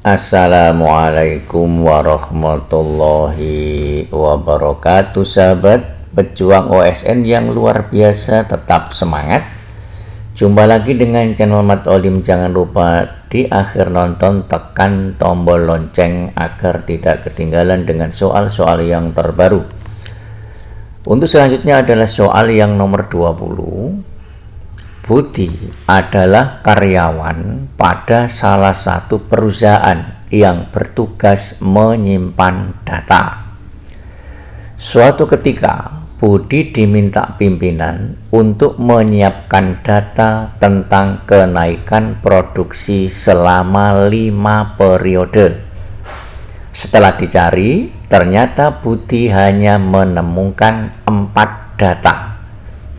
Assalamualaikum warahmatullahi wabarakatuh. Sahabat pejuang OSN yang luar biasa, tetap semangat. Jumpa lagi dengan channel Mat Olim. Jangan lupa di akhir nonton tekan tombol lonceng agar tidak ketinggalan dengan soal-soal yang terbaru. Untuk selanjutnya adalah soal yang nomor 20. Budi adalah karyawan pada salah satu perusahaan yang bertugas menyimpan data. Suatu ketika, Budi diminta pimpinan untuk menyiapkan data tentang kenaikan produksi selama 5 periode. Setelah dicari, ternyata Budi hanya menemukan 4 data.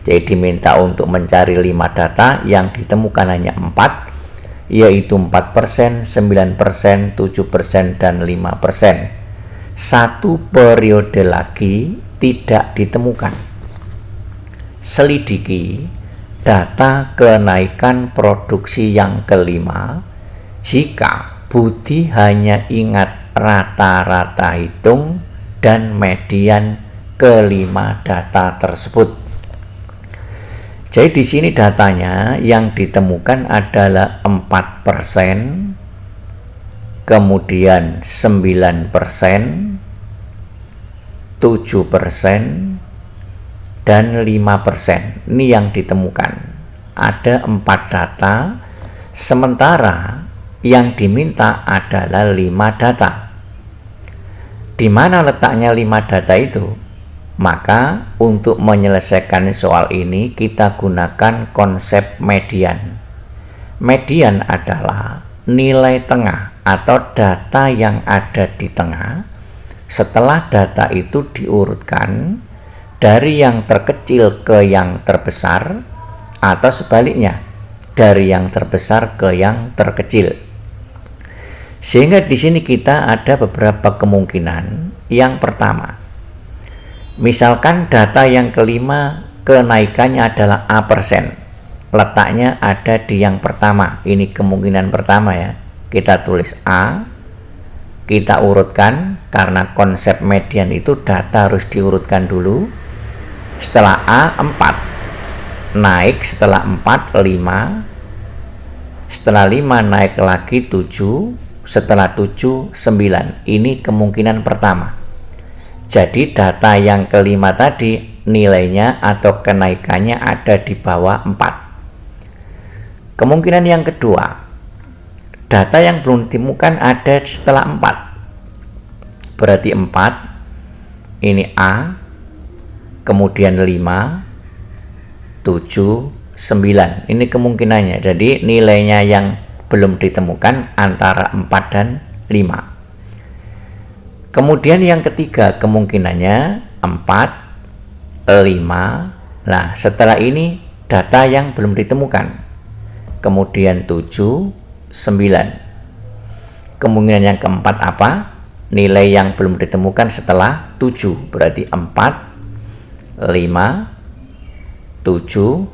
Jadi diminta untuk mencari 5 data, yang ditemukan hanya 4, yaitu 4%, 9%, 7%, dan 5%. Satu periode lagi tidak ditemukan. Selidiki data kenaikan produksi yang kelima jika Budi hanya ingat rata-rata hitung dan median kelima data tersebut. Jadi di sini datanya yang ditemukan adalah 4%, kemudian 9%, 7%, dan 5%. Ini yang ditemukan. Ada 4 data, sementara yang diminta adalah 5 data. Di mana letaknya 5 data itu? Maka untuk menyelesaikan soal ini kita gunakan konsep median. Median adalah nilai tengah atau data yang ada di tengah setelah data itu diurutkan dari yang terkecil ke yang terbesar, atau sebaliknya dari yang terbesar ke yang terkecil. Sehingga di sini kita ada beberapa kemungkinan. Yang pertama, misalkan data yang kelima kenaikannya adalah A%. Letaknya ada di yang pertama. Ini kemungkinan pertama ya. Kita tulis A. Kita urutkan, karena konsep median itu data harus diurutkan dulu. Setelah A 4. Naik setelah 4 5. Setelah 5 naik lagi 7. Setelah 7 9. Ini kemungkinan pertama. Jadi data yang kelima tadi nilainya atau kenaikannya ada di bawah 4. Kemungkinan yang kedua, data yang belum ditemukan ada setelah 4. Berarti 4, ini A, kemudian 5, 7, 9. Ini kemungkinannya. Jadi nilainya yang belum ditemukan antara 4 dan 5. Kemudian yang ketiga kemungkinannya 4, 5. Nah, setelah ini data yang belum ditemukan. Kemudian 7, 9. Kemungkinan yang keempat apa? Nilai yang belum ditemukan setelah 7. Berarti 4, 5, 7,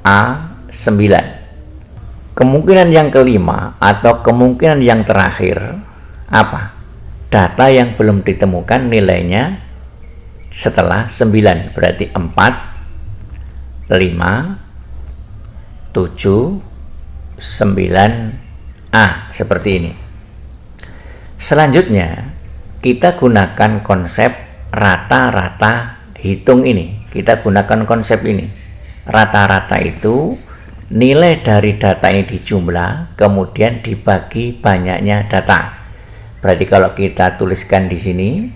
A, 9. Kemungkinan yang kelima atau kemungkinan yang terakhir apa? Data yang belum ditemukan nilainya setelah 9, berarti 4, 5, 7, 9, A, seperti ini. Selanjutnya kita gunakan konsep rata-rata hitung ini. Kita gunakan konsep ini. Rata-rata itu nilai dari data ini dijumlah, kemudian dibagi banyaknya data. Berarti kalau kita tuliskan di sini,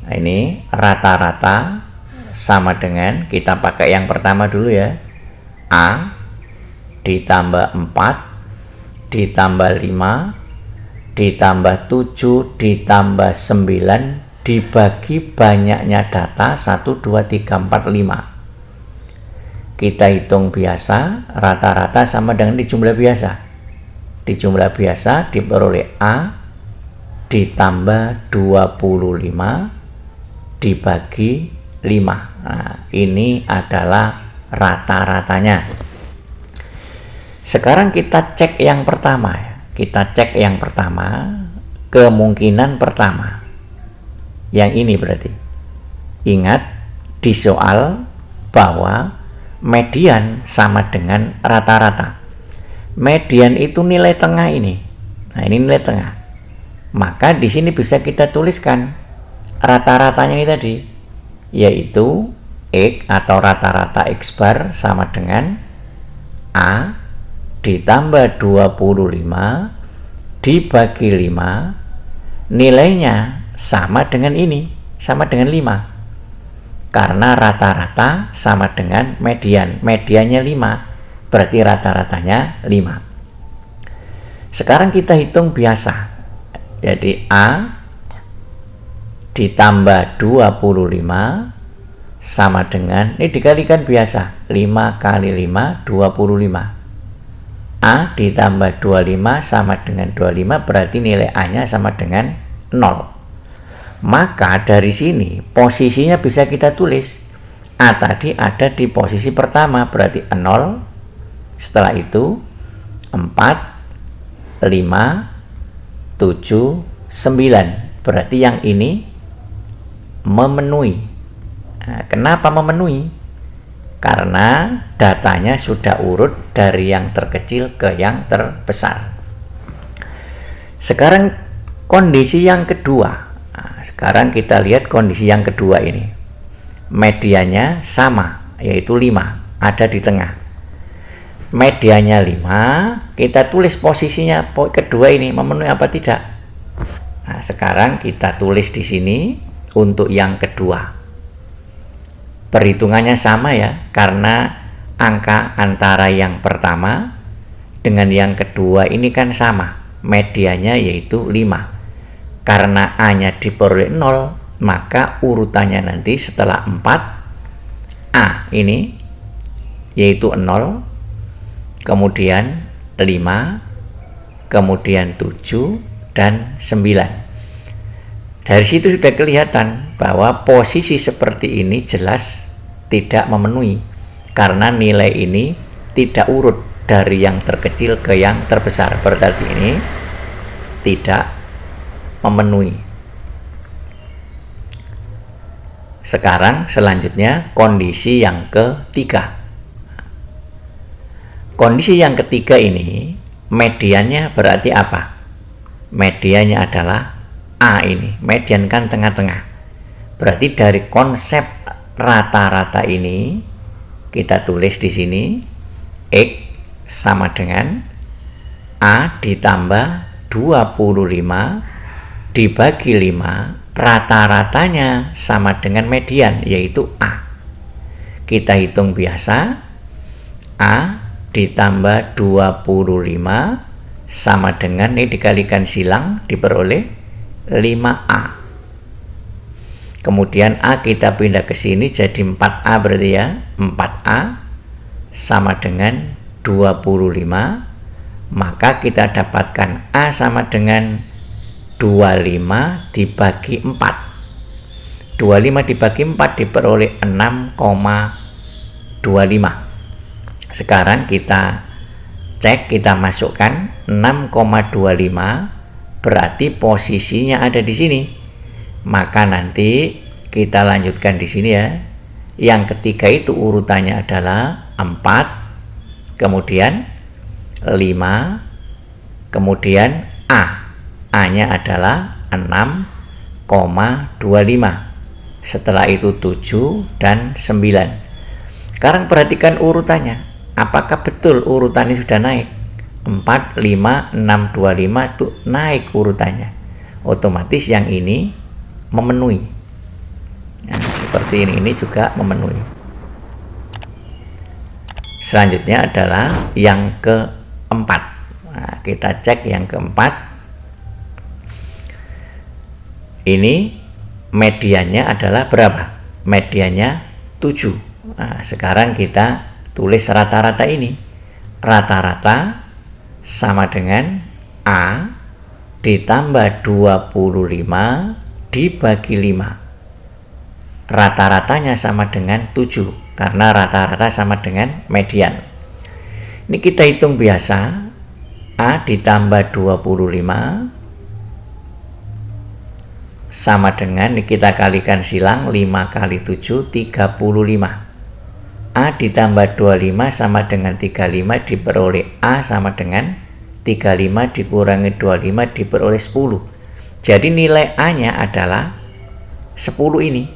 nah ini rata-rata sama dengan, kita pakai yang pertama dulu ya, A ditambah 4 ditambah 5 ditambah 7 ditambah 9 dibagi banyaknya data 1, 2, 3, 4, 5. Kita hitung biasa, rata-rata sama dengan dijumlah biasa. Dijumlah biasa diperoleh A ditambah 25 dibagi 5. Nah, ini adalah rata-ratanya. Sekarang kita cek yang pertama ya. kita cek yang pertama, kemungkinan pertama. Yang ini berarti. Ingat di soal bahwa median sama dengan rata-rata. Median itu nilai tengah ini. Nah, ini nilai tengah. Maka di sini bisa kita tuliskan rata-ratanya ini tadi, yaitu X atau rata-rata X bar sama dengan A ditambah 25 dibagi 5, nilainya sama dengan ini, sama dengan 5. Karena rata-rata sama dengan median, mediannya 5, berarti rata-ratanya 5. Sekarang kita hitung biasa. Jadi A ditambah 25 sama dengan, ini dikalikan biasa, 5 kali 5, 25. A ditambah 25 sama dengan 25, berarti nilai A-nya sama dengan 0. Maka dari sini posisinya bisa kita tulis. A tadi ada di posisi pertama, berarti 0. Setelah itu 4, 5, 7, 9. Berarti yang ini memenuhi. Nah, kenapa memenuhi? Karena datanya sudah urut dari yang terkecil ke yang terbesar. Sekarang kondisi yang kedua. Nah, sekarang kita lihat kondisi yang kedua ini. Mediannya sama, yaitu 5, ada di tengah. Mediannya 5, kita tulis posisinya kedua ini memenuhi apa tidak. Nah, sekarang kita tulis di sini untuk yang kedua. Perhitungannya sama ya, karena angka antara yang pertama dengan yang kedua ini kan sama, medianya yaitu 5. Karena A-nya diperoleh 0, maka urutannya nanti setelah 4, A ini yaitu 0, kemudian 5, kemudian 7, dan 9. Dari situ sudah kelihatan bahwa posisi seperti ini jelas tidak memenuhi, karena nilai ini tidak urut dari yang terkecil ke yang terbesar, berarti ini tidak memenuhi. Sekarang selanjutnya kondisi yang ketiga. Kondisi yang ketiga ini mediannya berarti apa? Mediannya adalah A ini, median kan tengah-tengah. Berarti dari konsep rata-rata ini kita tulis di sini X sama dengan A ditambah 25 dibagi 5, rata-ratanya sama dengan median yaitu A. Kita hitung biasa, A ditambah 25 sama dengan, ini dikalikan silang diperoleh 5A. Kemudian A kita pindah ke sini jadi 4A, berarti ya 4A sama dengan 25, maka kita dapatkan A sama dengan 25 dibagi 4. 25 dibagi 4 diperoleh 6,25. Sekarang kita cek, kita masukkan 6,25, berarti posisinya ada di sini. Maka nanti kita lanjutkan di sini ya. Yang ketiga itu urutannya adalah 4, kemudian 5, kemudian A. A-nya adalah 6,25. Setelah itu 7 dan 9. Sekarang perhatikan urutannya. Apakah betul urutannya sudah naik? 4, 5, 6, 25 itu naik urutannya. Otomatis yang ini memenuhi. Nah, seperti ini juga memenuhi. Selanjutnya adalah yang keempat. Nah, kita cek yang keempat. Ini mediannya adalah berapa? Mediannya 7. Nah, sekarang kita tulis rata-rata ini. Rata-rata sama dengan A ditambah 25 dibagi 5. Rata-ratanya sama dengan 7, karena rata-rata sama dengan median. Ini kita hitung biasa. A ditambah 25 sama dengan, kita kalikan silang, 5 kali 7 35. A ditambah 25 sama dengan 35 diperoleh A sama dengan 35 dikurangi 25 diperoleh 10. Jadi nilai A nya adalah 10 ini.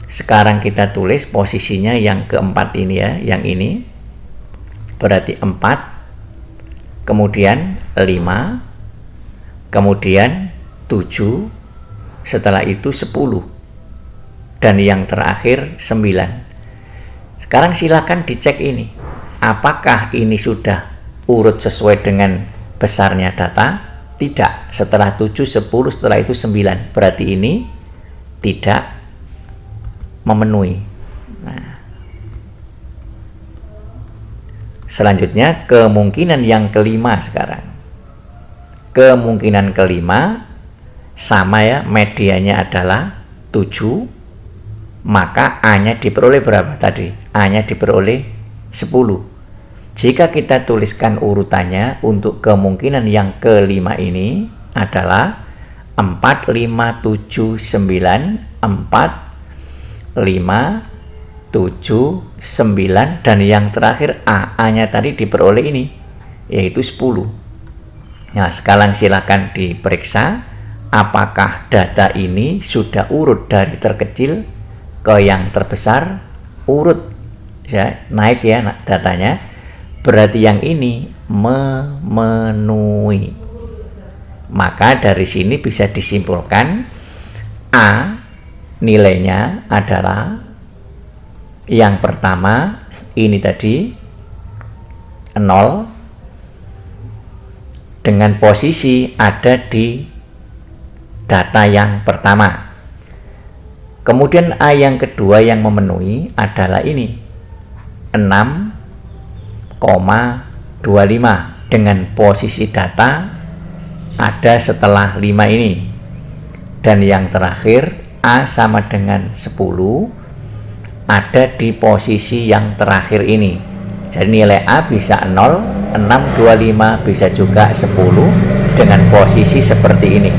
Sekarang kita tulis posisinya yang keempat ini ya, yang ini berarti 4, kemudian 5, kemudian 7, setelah itu 10, dan yang terakhir 9. Sekarang silakan dicek ini, apakah ini sudah urut sesuai dengan besarnya data? Tidak. Setelah 7, 10, setelah itu 9. Berarti ini tidak memenuhi. Nah, selanjutnya kemungkinan yang kelima sekarang. Kemungkinan kelima sama ya, medianya adalah 7, maka A-nya diperoleh berapa tadi? A-nya diperoleh 10. Jika kita tuliskan urutannya untuk kemungkinan yang kelima ini adalah 4, 5, 7, 9, 4, 5, 7, 9, dan yang terakhir A. A-nya tadi diperoleh ini, yaitu 10. Nah, sekarang silakan diperiksa apakah data ini sudah urut dari terkecil ke yang terbesar, urut ya, naik ya datanya, berarti yang ini memenuhi. Maka dari sini bisa disimpulkan A nilainya adalah yang pertama ini tadi 0 dengan posisi ada di data yang pertama. Kemudian A yang kedua yang memenuhi adalah ini 6,25 dengan posisi data ada setelah 5 ini, dan yang terakhir A sama dengan 10 ada di posisi yang terakhir ini. Jadi nilai A bisa 0, 6, 25, bisa juga 10 dengan posisi seperti ini.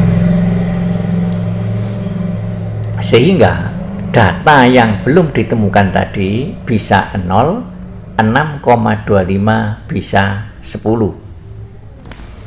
Sehingga data yang belum ditemukan tadi bisa 0, 6,25 bisa 10.